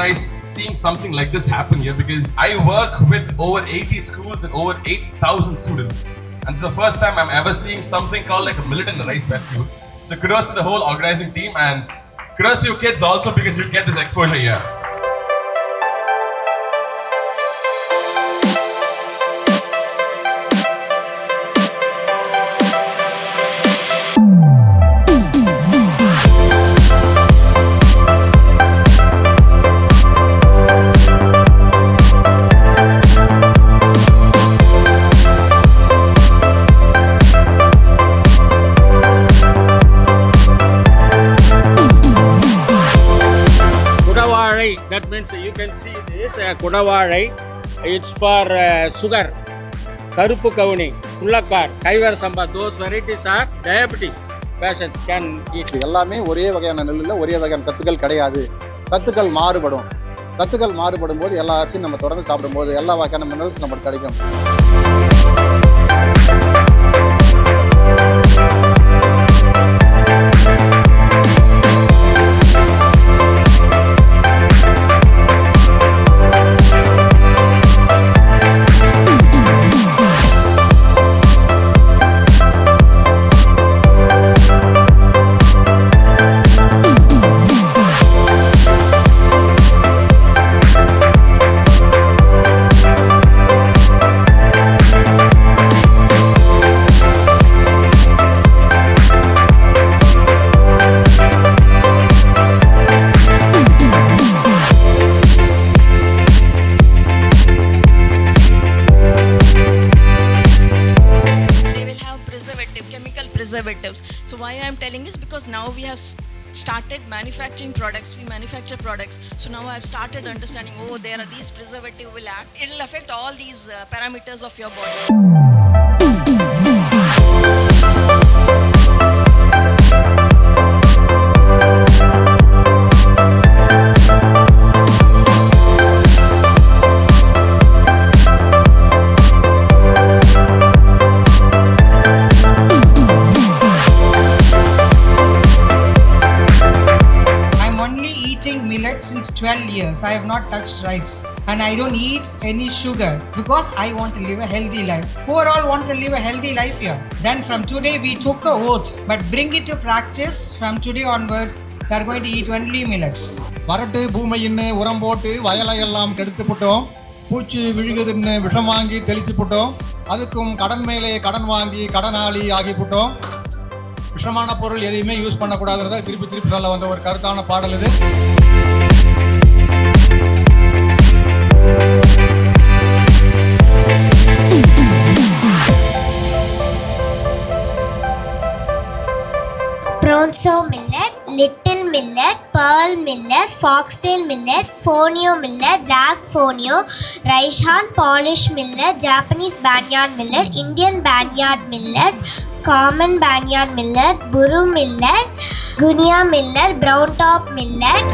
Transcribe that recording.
surprised seeing something like this happen here because I work with over 80 schools and over 8,000 students. And it's the first time I'm ever seeing something called like a millet and rice festival. So kudos to the whole organizing team and kudos to you kids also because you get this exposure here. That means you can see this Kodavarai. It's for sugar. Karupu Kavuni, Kullakar, Kaivar Samba. Those varieties are diabetes patients can eat. எல்லாமே ஒரே வகையான நெல்லில் ஒரே வகையான சத்துக்கள் கிடையாது. சத்துக்கள் மாறுபடும். சத்துக்கள் மாறுபடும் போது எல்லா அரிசியும் நம்ம தொடர்ந்து சாப்பிடும்போது எல்லா வகையான மினரல்ஸ் நமக்கு கிடைக்கும். Preservatives. So why I am telling is because now we have started manufacturing products. We manufacture products. So now I have started understanding, oh, there are these preservative will act. It will affect all these parameters of your body. Since 12 years, I have not touched rice and I don't eat any sugar because I want to live a healthy life. Overall, want to live a healthy life here. Then from today, we took a oath, but bring it to practice. From today onwards, we are going to eat only millets. வரட்டு பூமையின்னு உரம் போட்டு வயலை எல்லாம் கெடுத்து போட்டோம். பூச்சி விழுகுதுன்னு விஷம் வாங்கி தெளித்து போட்டோம். அதுக்கும் கடன் மேலே கடன் வாங்கி கடனாளி ஆகி போட்டோம். விஷமான பொருள் எதையுமே யூஸ் பண்ணக்கூடாதுன்றத திருப்பி சொல்ல வந்த ஒரு கருத்தான பாடல் இது. Bronzo millet, little millet, pearl millet, foxtail millet, fonio millet, black fonio, Raishan Polish millet, Japanese barnyard millet, Indian barnyard millet, common barnyard millet, Buru millet, Gunia millet, brown top millet.